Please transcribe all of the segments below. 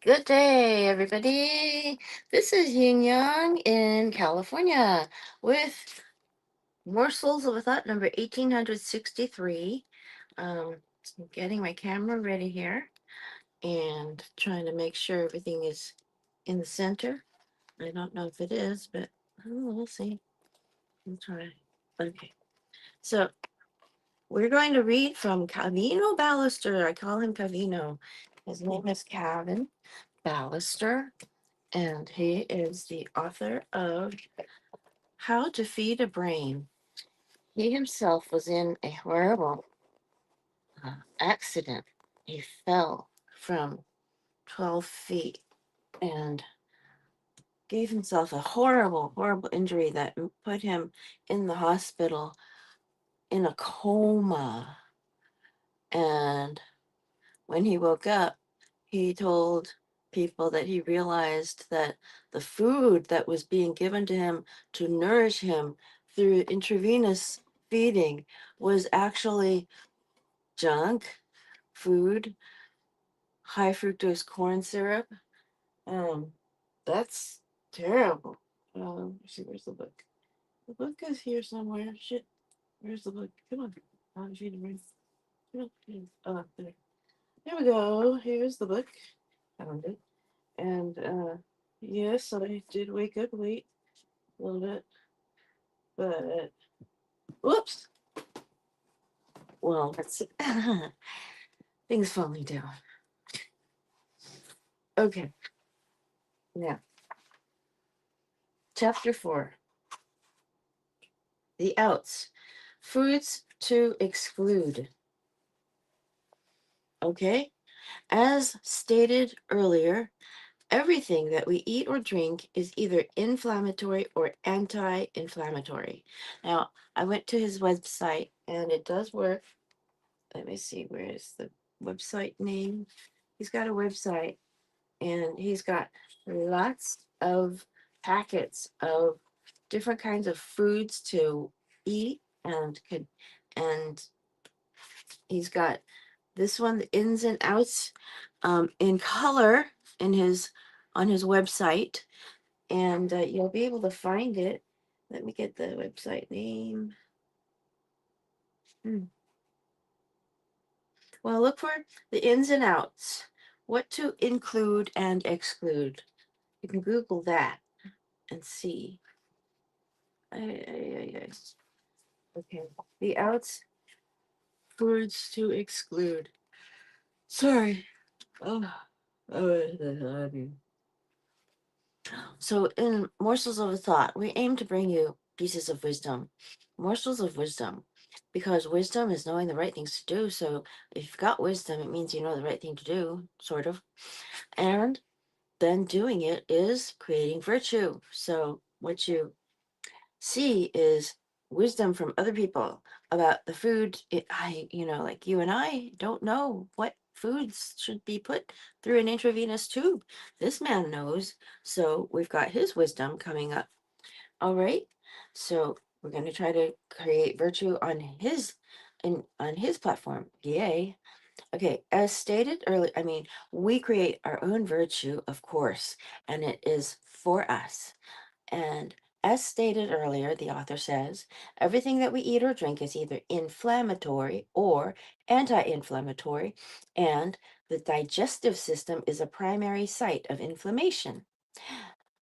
Good day, everybody. This is Yin Yang in California with Morsels of a Thought number 1863. Getting my camera ready here and trying to make sure everything is in the center. I don't know if it is, but we'll see. I'll try. Okay. So we're going to read from Cavino Balaster. I call him Cavino. His name is Cavin Balaster. And he is the author of How to Feed a Brain. He himself was in a horrible accident. He fell from 12 feet and gave himself a horrible, horrible injury that put him in the hospital in a coma. And when he woke up, he told people that he realized that the food that was being given to him to nourish him through intravenous feeding was actually junk food, high fructose corn syrup. Um, that's terrible. Let's see, where's the book? The book is here somewhere. Shit, where's the book? Come on, I'm reading right. Come on, oh, there. There we go. Here's the book. Found it. And yes, I did wake up late a little bit, but whoops. Well, that's things falling down. Okay, now chapter 4: the outs, foods to exclude. Okay, as stated earlier, everything that we eat or drink is either inflammatory or anti-inflammatory. Now, I went to his website and it does work. Let me see, where is the website name? He's got a website and he's got lots of packets of different kinds of foods to eat and he's got this one, the ins and outs, in color in his on his website, and you'll be able to find it. Let me get the website name. Well, look for the ins and outs, what to include and exclude. You can Google that and see. Okay, the outs, foods to exclude. Sorry. Oh, oh. So, in Morsels of a Thought, we aim to bring you pieces of wisdom, morsels of wisdom, because wisdom is knowing the right things to do. So, if you've got wisdom, it means you know the right thing to do, sort of. And then doing it is creating virtue. So, what you see is wisdom from other people about the food. Like you and I don't know what foods should be put through an intravenous tube. This man knows, so we've got his wisdom coming up. All right, so we're going to try to create virtue on his platform. Yay. Okay, as stated earlier, we create our own virtue, of course, and it is for us. And as stated earlier, the author says, everything that we eat or drink is either inflammatory or anti-inflammatory, and the digestive system is a primary site of inflammation.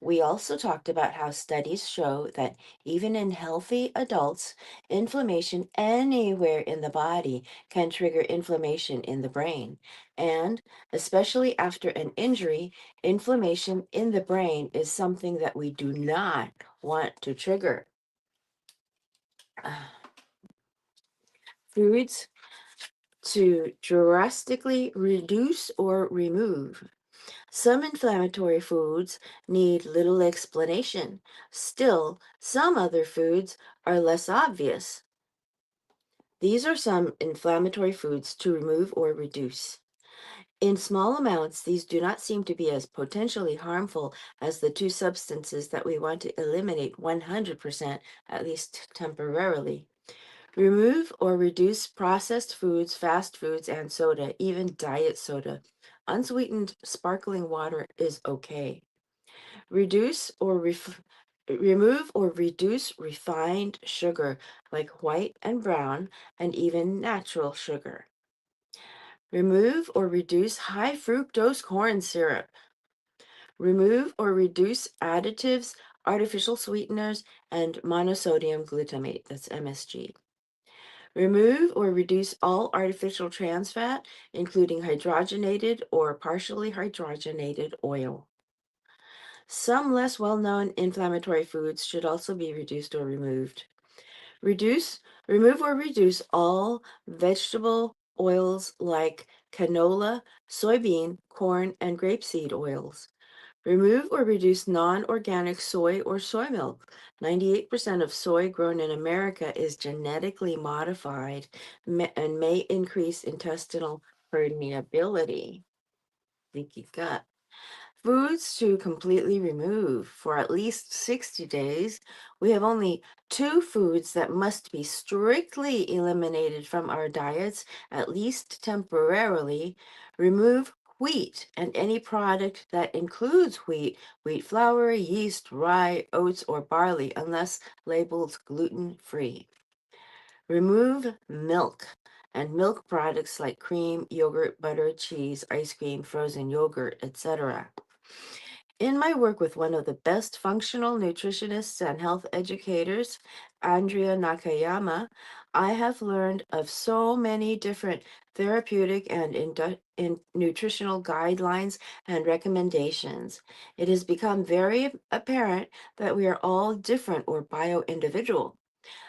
We also talked about how studies show that even in healthy adults, inflammation anywhere in the body can trigger inflammation in the brain. And especially after an injury, inflammation in the brain is something that we do not want to trigger. Foods to drastically reduce or remove. Some inflammatory foods need little explanation. Still, some other foods are less obvious. These are some inflammatory foods to remove or reduce. In small amounts, these do not seem to be as potentially harmful as the two substances that we want to eliminate 100%, at least temporarily. Remove or reduce processed foods, fast foods, and soda, even diet soda. Unsweetened sparkling water is okay. Reduce or remove or reduce refined sugar like white and brown and even natural sugar. Remove or reduce high fructose corn syrup. Remove or reduce additives, artificial sweeteners, and monosodium glutamate, that's MSG. Remove or reduce all artificial trans fat, including hydrogenated or partially hydrogenated oil. Some less well-known inflammatory foods should also be reduced or removed. Remove or reduce all vegetable oils like canola, soybean, corn, and grapeseed oils. Remove or reduce non-organic soy or soy milk. 98% of soy grown in America is genetically modified and may increase intestinal permeability, leaky gut. Foods to completely remove for at least 60 days. We have only two foods that must be strictly eliminated from our diets, at least temporarily. Remove wheat and any product that includes wheat, wheat flour, yeast, rye, oats, or barley, unless labeled gluten-free. Remove milk and milk products like cream, yogurt, butter, cheese, ice cream, frozen yogurt, etc. In my work with one of the best functional nutritionists and health educators, Andrea Nakayama, I have learned of so many different therapeutic and nutritional guidelines and recommendations. It has become very apparent that we are all different or bio-individual.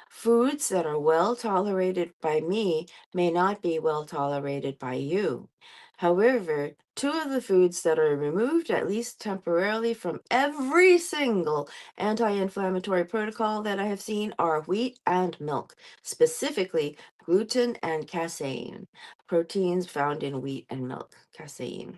Foods that are well tolerated by me may not be well tolerated by you. However, two of the foods that are removed, at least temporarily, from every single anti inflammatory protocol that I have seen are wheat and milk, specifically gluten and casein, proteins found in wheat and milk. Casein.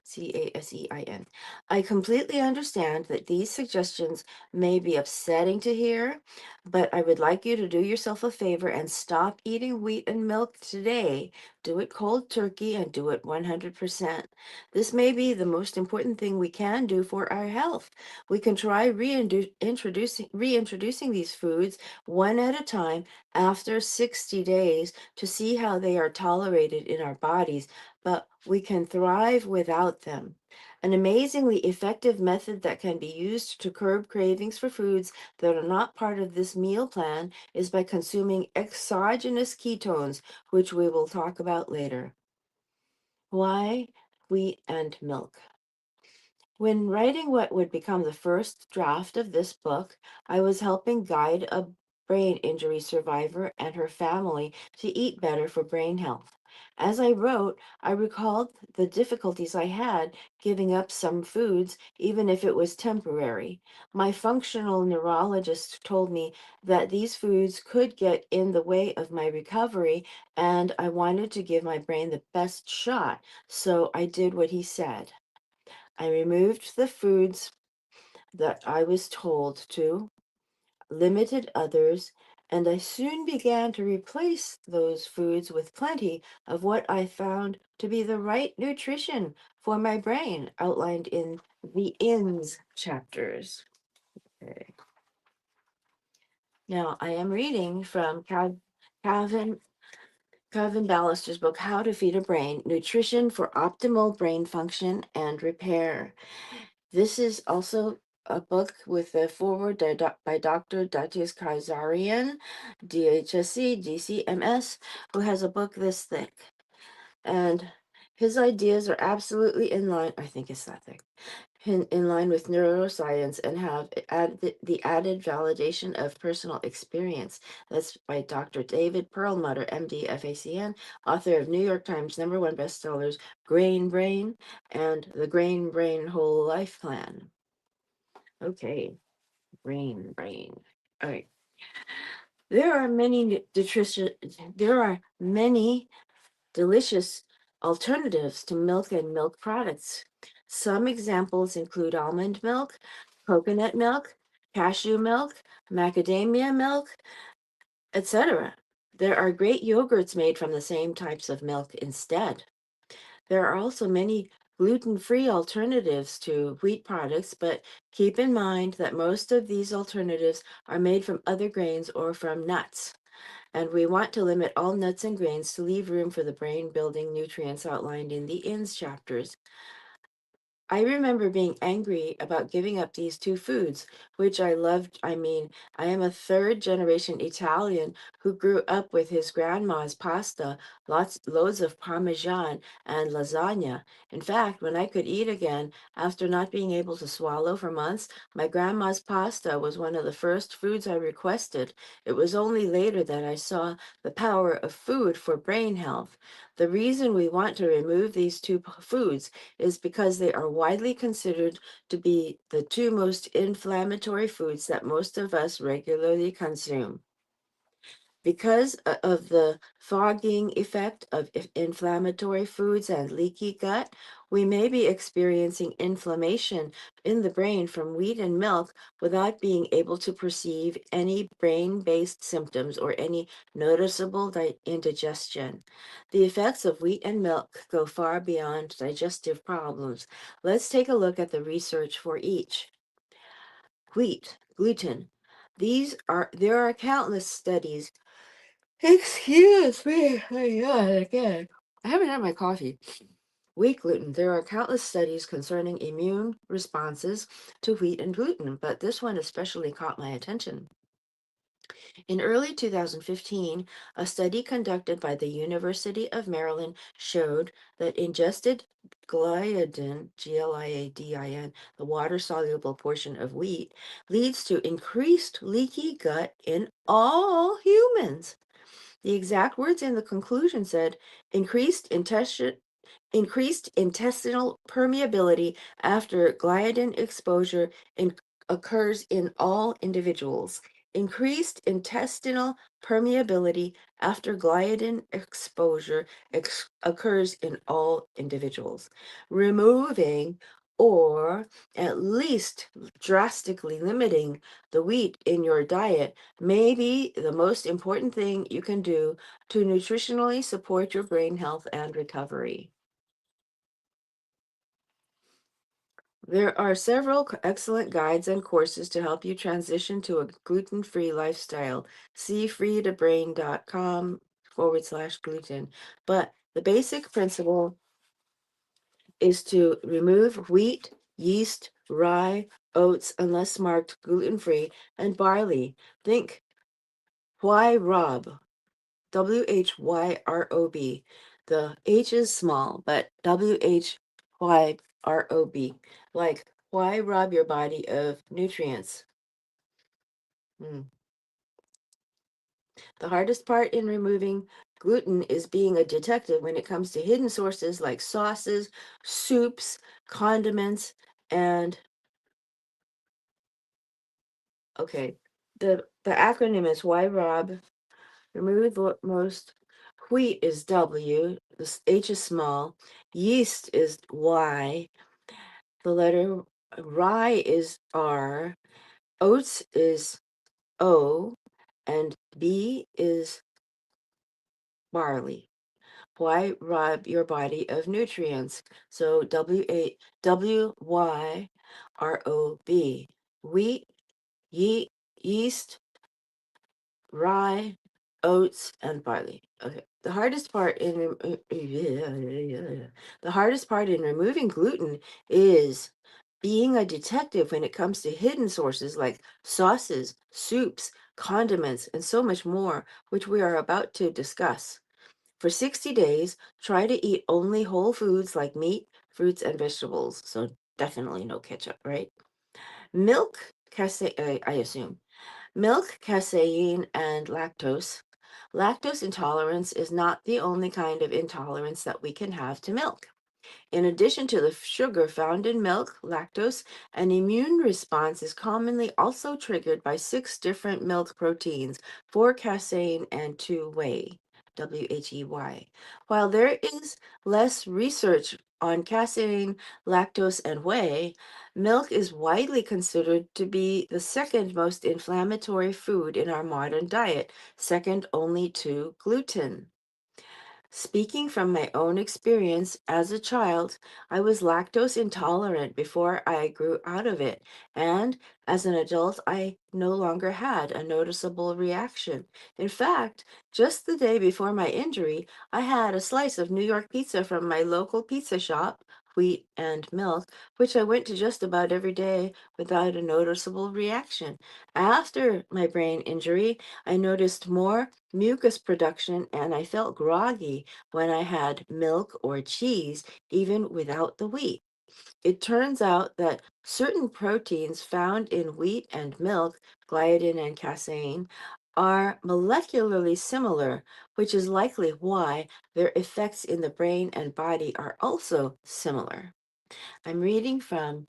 Casein. I completely understand that these suggestions may be upsetting to hear, but I would like you to do yourself a favor and stop eating wheat and milk today. Do it cold turkey and do it 100%. This may be the most important thing we can do for our health. We can try reintroducing these foods one at a time after 60 days to see how they are tolerated in our bodies, but we can thrive without them. An amazingly effective method that can be used to curb cravings for foods that are not part of this meal plan is by consuming exogenous ketones, which we will talk about later. Why wheat and milk? When writing what would become the first draft of this book, I was helping guide a brain injury survivor and her family to eat better for brain health. As I wrote, I recalled the difficulties I had giving up some foods, even if it was temporary. My functional neurologist told me that these foods could get in the way of my recovery, and I wanted to give my brain the best shot, so I did what he said. I removed the foods that I was told to, limited others, and I soon began to replace those foods with plenty of what I found to be the right nutrition for my brain, outlined in the ins chapters. Okay. Now, I am reading from Cavin Balaster's book, How to Feed a Brain, Nutrition for Optimal Brain Function and Repair. This is also a book with a foreword by Dr. Datius Kazarian, DHSC, DCMS, who has a book this thick. And his ideas are absolutely in line, I think it's that thick, in line with neuroscience and have the added validation of personal experience. That's by Dr. David Perlmutter, MD, FACN, author of New York Times #1 bestsellers, Grain Brain and The Grain Brain Whole Life Plan. Okay, Grain Brain. All right. There are many delicious alternatives to milk and milk products. Some examples include almond milk, coconut milk, cashew milk, macadamia milk, etc. There are great yogurts made from the same types of milk instead. There are also many gluten-free alternatives to wheat products, but keep in mind that most of these alternatives are made from other grains or from nuts. And we want to limit all nuts and grains to leave room for the brain-building nutrients outlined in the INS chapters. I remember being angry about giving up these two foods, which I loved. I mean, I am a third generation Italian who grew up with his grandma's pasta, loads of Parmesan and lasagna. In fact, when I could eat again after not being able to swallow for months, my grandma's pasta was one of the first foods I requested. It was only later that I saw the power of food for brain health. The reason we want to remove these two foods is because they are widely considered to be the two most inflammatory foods that most of us regularly consume. Because of the fogging effect of inflammatory foods and leaky gut, we may be experiencing inflammation in the brain from wheat and milk without being able to perceive any brain-based symptoms or any noticeable indigestion. The effects of wheat and milk go far beyond digestive problems. Let's take a look at the research for each. Wheat, gluten. There are countless studies. Excuse me. I yawn again. I haven't had my coffee. Wheat gluten. There are countless studies concerning immune responses to wheat and gluten, but this one especially caught my attention. In early 2015, a study conducted by the University of Maryland showed that ingested gliadin, Gliadin, the water-soluble portion of wheat, leads to increased leaky gut in all humans. The exact words in the conclusion said increased intestinal permeability after gliadin exposure occurs in all individuals. Increased intestinal permeability after gliadin exposure occurs in all individuals. Removing or at least drastically limiting the wheat in your diet may be the most important thing you can do to nutritionally support your brain health and recovery. There are several excellent guides and courses to help you transition to a gluten-free lifestyle. See freetobrain.com/gluten. But the basic principle is to remove wheat, yeast, rye, oats, unless marked gluten-free, and barley. Think why Rob, WHYROB. The H is small, but WHYROB. Like, why rob your body of nutrients? Hmm. The hardest part in removing gluten is being a detective when it comes to hidden sources like sauces, soups, condiments, and okay. The acronym is why rob. Remove the most. Wheat is W. The H is small. Yeast is Y. The letter rye is R. Oats is O. And B is barley. Why rob your body of nutrients? So WYROB. Wheat, yeast, rye, oats, and barley. Okay. The hardest part in removing gluten is being a detective when it comes to hidden sources like sauces, soups, condiments, and so much more, which we are about to discuss. For 60 days, try to eat only whole foods like meat, fruits, and vegetables. So definitely no ketchup, right? Milk, I assume. Milk, casein, and lactose. Lactose intolerance is not the only kind of intolerance that we can have to milk. In addition to the sugar found in milk, lactose, an immune response is commonly also triggered by 6 different milk proteins, 4 casein and 2 whey, WHEY. While there is less research on casein, lactose, and whey, milk is widely considered to be the second most inflammatory food in our modern diet, second only to gluten. Speaking from my own experience as a child, I was lactose intolerant before I grew out of it, and as an adult, I no longer had a noticeable reaction. In fact, just the day before my injury, I had a slice of New York pizza from my local pizza shop, Wheat and Milk, which I went to just about every day without a noticeable reaction. After my brain injury, I noticed more mucus production and I felt groggy when I had milk or cheese, even without the wheat. It turns out that certain proteins found in wheat and milk, gliadin and casein, are molecularly similar, which is likely why their effects in the brain and body are also similar. I'm reading from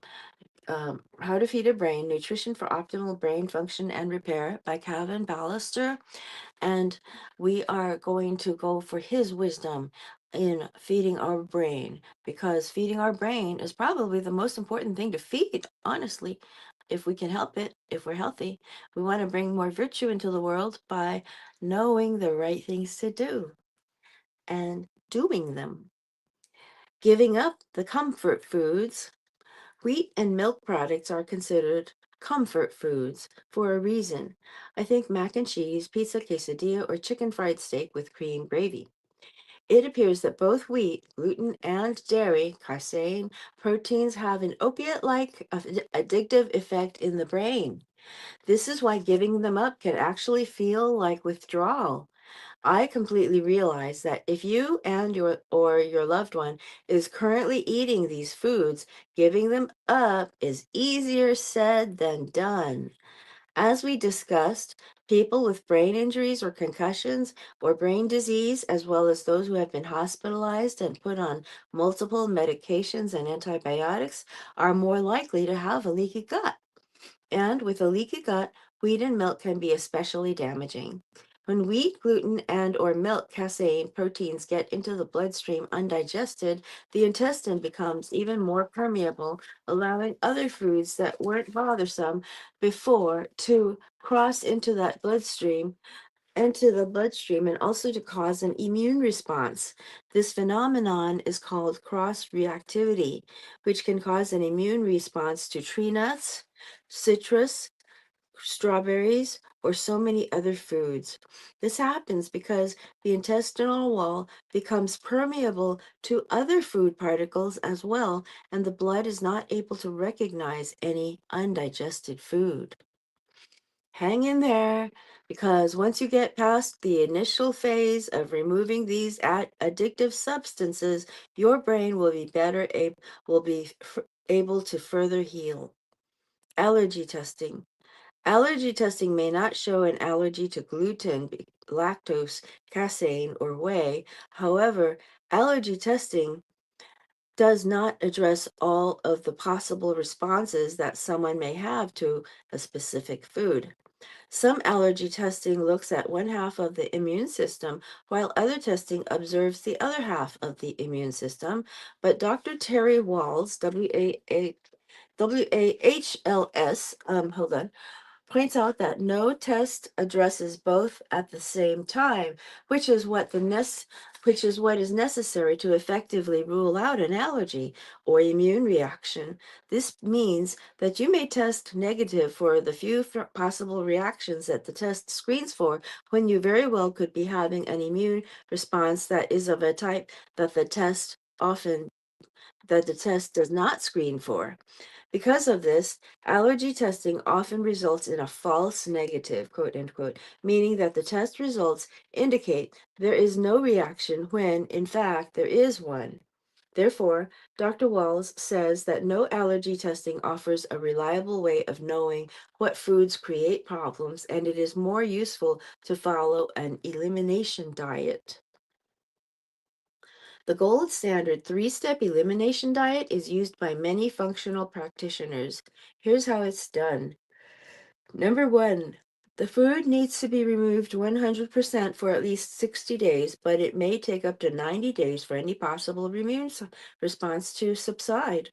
How to Feed a Brain Nutrition for Optimal Brain Function and Repair by Cavin Balaster. And we are going to go for his wisdom in feeding our brain because feeding our brain is probably the most important thing to feed, honestly, if we can help it, if we're healthy. We want to bring more virtue into the world by knowing the right things to do and doing them. Giving up the comfort foods. Wheat and milk products are considered comfort foods for a reason. I think mac and cheese, pizza, quesadilla, or chicken fried steak with cream gravy. It appears that both wheat, gluten, and dairy, casein, proteins have an opiate-like addictive effect in the brain. This is why giving them up can actually feel like withdrawal. I completely realize that if you and your loved one is currently eating these foods, giving them up is easier said than done. As we discussed, people with brain injuries or concussions or brain disease, as well as those who have been hospitalized and put on multiple medications and antibiotics, are more likely to have a leaky gut. And with a leaky gut, wheat and milk can be especially damaging. When wheat, gluten, and or milk casein proteins get into the bloodstream undigested, the intestine becomes even more permeable, allowing other foods that weren't bothersome before to cross into the bloodstream and also to cause an immune response. This phenomenon is called cross reactivity, which can cause an immune response to tree nuts, citrus, strawberries, or so many other foods. This happens because the intestinal wall becomes permeable to other food particles as well, and the blood is not able to recognize any undigested food. Hang in there because once you get past the initial phase of removing these addictive substances, your brain will be will be able to further heal. Allergy testing. Allergy testing may not show an allergy to gluten, lactose, casein, or whey. However, allergy testing does not address all of the possible responses that someone may have to a specific food. Some allergy testing looks at one half of the immune system, while other testing observes the other half of the immune system. But Dr. Terry Walls, WAHLS, hold on, points out that no test addresses both at the same time, which is which is what is necessary to effectively rule out an allergy or immune reaction. This means that you may test negative for the few possible reactions that the test screens for, when you very well could be having an immune response that is of a type that the test does not screen for. Because of this, allergy testing often results in a false negative, quote unquote, meaning that the test results indicate there is no reaction when, in fact, there is one. Therefore, Dr. Walls says that no allergy testing offers a reliable way of knowing what foods create problems, and it is more useful to follow an elimination diet. The gold standard three-step elimination diet is used by many functional practitioners. Here's how it's done. Number one, The food needs to be removed 100% for at least 60 days, but it may take up to 90 days for any possible immune response to subside.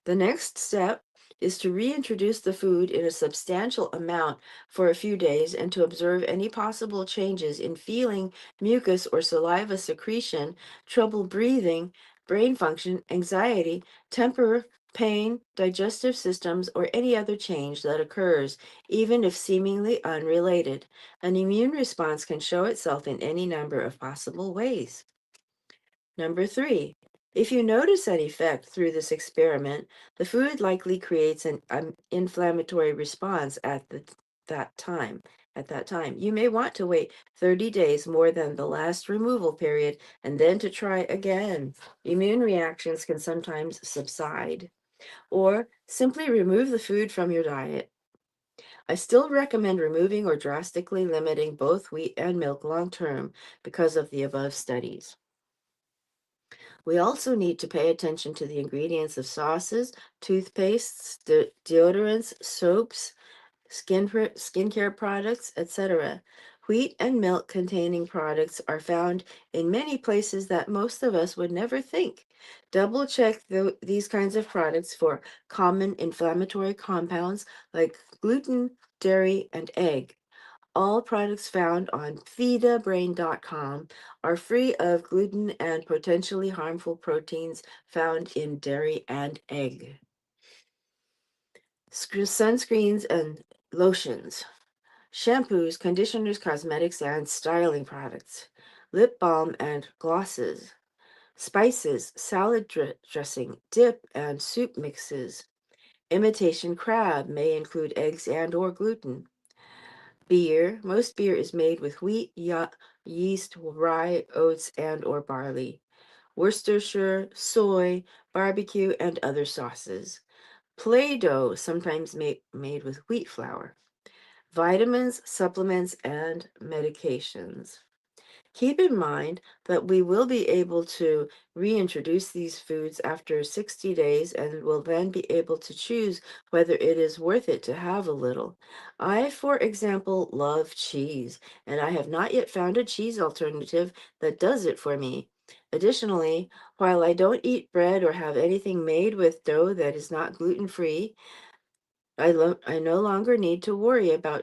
The next step is to reintroduce the food in a substantial amount for a few days and to observe any possible changes in feeling, mucus or saliva secretion, trouble breathing, brain function, anxiety, temper, pain, digestive systems, or any other change that occurs, even if seemingly unrelated. An immune response can show itself in any number of possible ways. Number three, if you notice an effect through this experiment, the food likely creates an inflammatory response that time. At that time, you may want to wait 30 days more than the last removal period and then to try again. Immune reactions can sometimes subside. Or simply remove the food from your diet. I still recommend removing or drastically limiting both wheat and milk long term because of the above studies. We also need to pay attention to the ingredients of sauces, toothpastes, deodorants, soaps, skincare products, etc. Wheat and milk containing products are found in many places that most of us would never think. Double check these kinds of products for common inflammatory compounds like gluten, dairy, and egg. All products found on feedabrain.com are free of gluten and potentially harmful proteins found in dairy and egg. Sunscreens and lotions, shampoos, conditioners, cosmetics, and styling products, lip balm and glosses, spices, salad dressing, dip, and soup mixes. Imitation crab may include eggs and or gluten. Beer. Most beer is made with wheat, yeast, rye, oats, and or barley. Worcestershire, soy, barbecue, and other sauces. Play-Doh, sometimes made with wheat flour. Vitamins, supplements, and medications. Keep in mind that we will be able to reintroduce these foods after 60 days and will then be able to choose whether it is worth it to have a little. I, for example, love cheese, and I have not yet found a cheese alternative that does it for me. Additionally, while I don't eat bread or have anything made with dough that is not gluten-free, I no longer need to worry about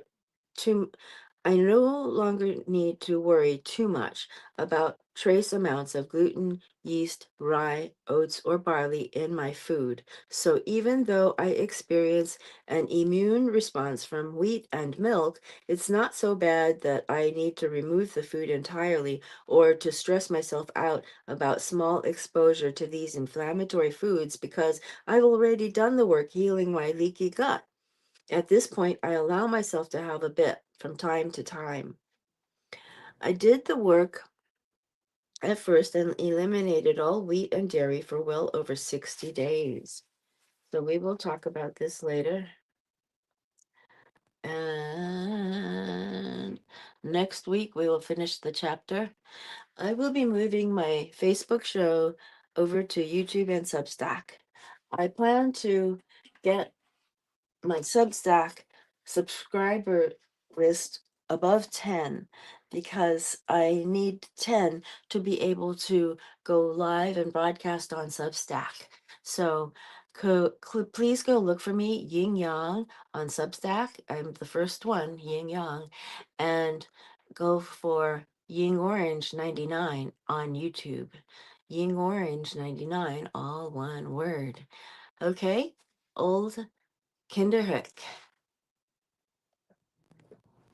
too I no longer need to worry too much about trace amounts of gluten, yeast, rye, oats, or barley in my food. So even though I experience an immune response from wheat and milk, it's not so bad that I need to remove the food entirely or to stress myself out about small exposure to these inflammatory foods because I've already done the work healing my leaky gut. At this point, I allow myself to have a bit from time to time. I did the work at first and eliminated all wheat and dairy for well over 60 days. So we will talk about this later. And next week, we will finish the chapter. I will be moving my Facebook show over to YouTube and Substack. I plan to get my Substack subscriber list above 10 because I need 10 to be able to go live and broadcast on Substack. So please go look for me, Ying Yang, on Substack. I'm the first one, Ying Yang, and go for Ying Orange 99 on YouTube. Ying Orange 99, all one word. Okay, old Kinderhook.